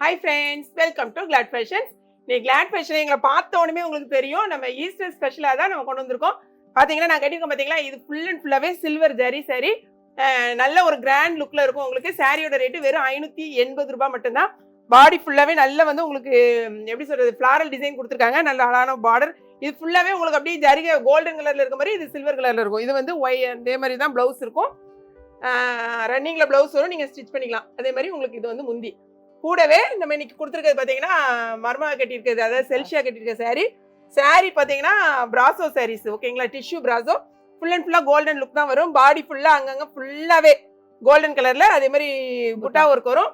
Hi friends, welcome to glad fashions. நீ glad fashion எங்களை பார்த்த உடனே உங்களுக்கு தெரியும், நம்ம ஈஸ்டர் ஸ்பெஷலாக தான் நம்ம கொண்டு வந்திருக்கோம். பார்த்தீங்கன்னா நான் கட்டியிருக்கோம் பார்த்தீங்களா, இது ஃபுல் அண்ட் ஃபுல்லாகவே சில்வர் ஜரி சாரி. நல்ல ஒரு கிராண்ட் லுக்கில் இருக்கும் உங்களுக்கு. சாரியோட ரேட்டு வெறும் 580 ரூபாய் மட்டும்தான். பாடி ஃபுல்லாகவே நல்ல வந்து உங்களுக்கு எப்படி சொல்கிறது, ஃப்ளாரல் டிசைன் கொடுத்துருக்காங்க. நல்ல அழகான பார்டர். இது ஃபுல்லாகவே உங்களுக்கு அப்படியே ஜரிகை கோல்டன் கலரில் இருக்க மாதிரி, இது சில்வர் கலரில் இருக்கும். இது வந்து அதே மாதிரி தான் ப்ளவுஸ் இருக்கும். ரன்னிங்கில் ப்ளவுஸ் வரும், நீங்கள் ஸ்டிச் பண்ணிக்கலாம். அதே மாதிரி உங்களுக்கு இது வந்து முந்தி கூடவே நம்ம இன்னைக்கு கொடுத்துருக்கிறது பார்த்தீங்கன்னா மர்மா கட்டியிருக்கிறது, அதாவது செல்ஷியா கட்டியிருக்க சாரி பார்த்தீங்கன்னா பிராசோ சாரீஸ். ஓகேங்களா, டிஷ்யூ பிராசோ ஃபுல் அண்ட் ஃபுல்லாக கோல்டன் லுக் தான் வரும். பாடி ஃபுல்லாக அங்கங்கே ஃபுல்லாகவே கோல்டன் கலரில் அதே மாதிரி புட்டா ஒர்க் வரும்.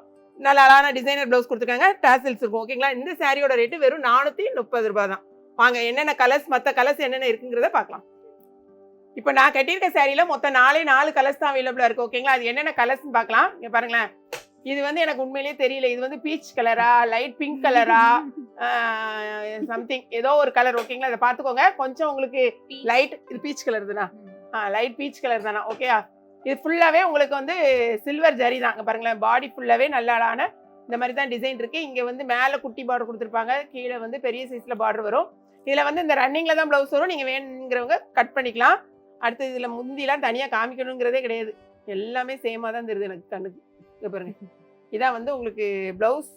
நல்ல அழகான டிசைனர் ப்ளவுஸ் கொடுத்துருக்காங்க. டாசில்ஸ் இருக்கும். ஓகேங்களா, இந்த சாரியோட ரேட்டு வெறும் 430 ரூபாய் தான். வாங்க என்னென்ன கலர்ஸ், மற்ற கலர்ஸ் என்னென்ன இருக்குங்கிறத பார்க்கலாம். இப்போ நான் கட்டியிருக்க சாரியில் மொத்தம் 4 கலர்ஸ் தான் அவைலபிளாக இருக்குது. ஓகேங்களா, அது என்னென்ன கலர்ஸ்ன்னு பார்க்கலாம். இங்கே பாருங்களேன், இது வந்து எனக்கு உண்மையிலேயே தெரியல. இது வந்து பீச் கலரா, லைட் பிங்க் கலரா, சம்திங் ஏதோ ஒரு கலர். ஓகேங்களா, இதை பார்த்துக்கோங்க. கொஞ்சம் உங்களுக்கு லைட், இது பீச் கலர் தானா? லைட் பீச் கலர் தானா? ஓகேயா, இது ஃபுல்லாகவே உங்களுக்கு வந்து சில்வர் ஜரி தான். அங்கே பாருங்களேன், பாடி ஃபுல்லாகவே நல்ல அழகான இந்த மாதிரி தான் டிசைன் இருக்குது. இங்கே வந்து மேலே குட்டி பார்டர் கொடுத்துருப்பாங்க, கீழே வந்து பெரிய சைஸில் பார்டர் வரும். இதில் வந்து இந்த ரன்னிங்கில் தான் ப்ளவுஸ் வரும். நீங்கள் வேணுங்கிறவங்க கட் பண்ணிக்கலாம். அடுத்து இதில் முந்திலாம் தனியாக காமிக்கணுங்கிறதே கிடையாது. எல்லாமே சேமாக தான் தெரியுது எனக்கு கண்ணுக்கு. பாருங்க, இதான் வந்து உங்களுக்கு பிளவுஸ்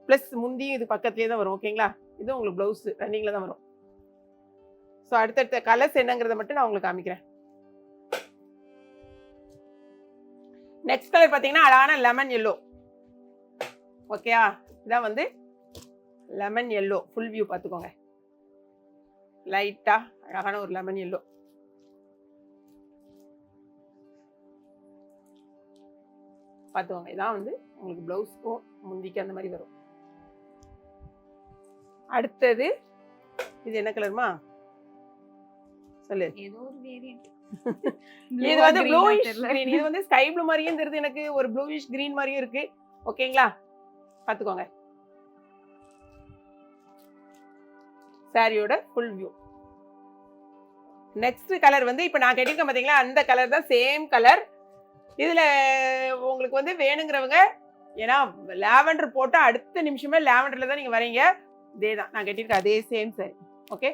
பிளஸ் முந்தியும் இது பக்கத்துலேயே தான் வரும். ஓகேங்களா, இது உங்களுக்கு பிளவுஸ் ரன்னிங்ல தான் வரும். ஸோ அடுத்தடுத்த கலர்ஸ் என்னங்கிறத மட்டும் நான் உங்களுக்கு காமிக்கிறேன். நெக்ஸ்ட் கலர் பார்த்தீங்கன்னா அழகான லெமன் எல்லோ. ஓகேயா, இதான் வந்து லெமன் எல்லோ. ஃபுல் வியூ பார்த்துக்கோங்க. லைட்டா அழகான ஒரு லெமன் எல்லோ. பார்த்துக்கோங்க, இதான் வந்து உங்களுக்கு ப்ளவுஸ்க்கும் முந்திக்கு அந்த மாதிரி வரும். அடுத்தது இது என்ன கலர்மா சொல்லு? ஏதோ ஒரு வேரியன்ட். இது வந்து ப்ளூயிஷ் கிரீன். இது வந்து ஸ்கை ப்ளூ மாதிரியும் தெரியுது எனக்கு, ஒரு ப்ளூயிஷ் கிரீன் மாதிரியும் இருக்கு. ஓகேங்களா, பார்த்துக்கோங்க. சாரியோட ஃபுல் வியூ. நெக்ஸ்ட் கலர் வந்து இப்போ நான் கட்டியிருக்கேன் பார்த்தீங்களா, அந்த கலர் தான், சேம் கலர். இதில் உங்களுக்கு வந்து வேணுங்கிறவங்க, ஏன்னா லாவெண்டர் போட்டால் அடுத்த நிமிஷமே லாவெண்டரில் தான் நீங்கள் வரீங்க. இதே தான் நான் கட்டியிருக்கேன், அதே சேம் சாரி. ஓகே,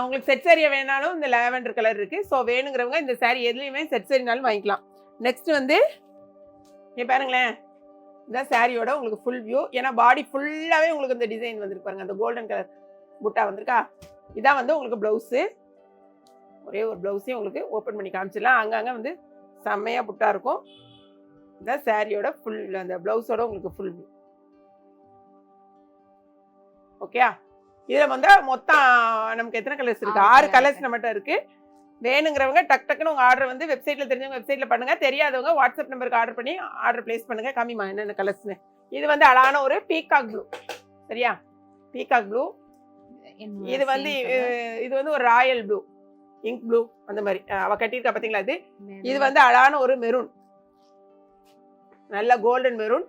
உங்களுக்கு செட் சாரியை வேணாலும் இந்த லாவெண்டர் கலர் இருக்குது. ஸோ வேணுங்கிறவங்க இந்த சாரி எதுலேயுமே செட் சாரினாலும் வாங்கிக்கலாம். நெக்ஸ்ட் வந்து இங்கே பாருங்களேன், இந்த சாரியோட உங்களுக்கு ஃபுல் வியூ. ஏன்னா பாடி ஃபுல்லாகவே உங்களுக்கு இந்த டிசைன் வந்துருக்கு பாருங்க, அந்த கோல்டன் கலர் புட்டா வந்திருக்கா. இதான் வந்து உங்களுக்கு ப்ளவுஸு. ஒரே ஒரு ப்ளவுஸையும் உங்களுக்கு ஓப்பன் பண்ணி காமிச்சிடலாம். அங்கங்கே வந்து செம்மையாக புட்டா இருக்கும். இந்த சாரியோட ஃபுல், அந்த பிளவுஸோட உங்களுக்கு ஃபுல் வியூ. ஓகே, இதில் வந்து மொத்தம் நமக்கு எத்தனை கலர்ஸ் இருக்கு? 6 கலர்ஸ் நம்மகிட்ட இருக்கு. வேணுங்கிறவங்க டக் டக்குன்னு உங்கள் ஆர்டர் வந்து வெப்சைட்டில் தெரிஞ்சவங்க வெப்சைட்டில் பண்ணுங்க. தெரியாதவங்க வாட்ஸ்அப் நம்பருக்கு ஆர்டர் பண்ணி ஆர்டர் பிளேஸ் பண்ணுங்க. கம்மிமா என்னென்ன கலர்ஸ்னு. இது வந்து அழகான ஒரு பீகாக் ப்ளூ. சரியா, பீகாக் ப்ளூ. இது வந்து ஒரு ராயல் ப்ளூ, இங்க் ப்ளூ அந்த மாதிரி அவ கட்டியிருக்கா பார்த்தீங்களா. இது வந்து அழகான ஒரு மெரூன், நல்ல கோல்டன் மெரூன்.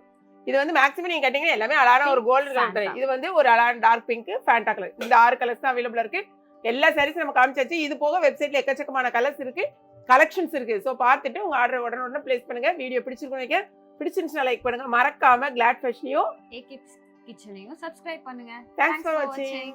இது வந்து மேக்ஸிமம் நீங்கள் கட்டிங்கன்னா எல்லாமே அழகான ஒரு கோல்டன் கலர். இது வந்து ஒரு அழகான டார்க் பிங்க், ஃபேண்டா கலர். இந்த 6 கலர்ஸ் தான் அவைலபிளாக இருக்குது. எல்லா சாரீஸ் நம்ம காமிச்சாச்சு. இது போக வெப்சைட்டில் எக்கச்சக்கமான கலர்ஸ் இருக்குது, கலெக்ஷன்ஸ் இருக்குது. ஸோ பார்த்துட்டு உங்கள் ஆர்டர் உடனே பிளேஸ் பண்ணுங்கள். வீடியோ பிடிச்சிருக்கோம், பிடிச்சிருந்துச்சுன்னா லைக் பண்ணுங்கள். மறக்காமல் கிளாட் ஃபேஷனையும் ஏகே கிச்சனையும் சப்ஸ்கிரைப் பண்ணுங்கள். தேங்க்ஸ் ஃபார் வாட்சிங்.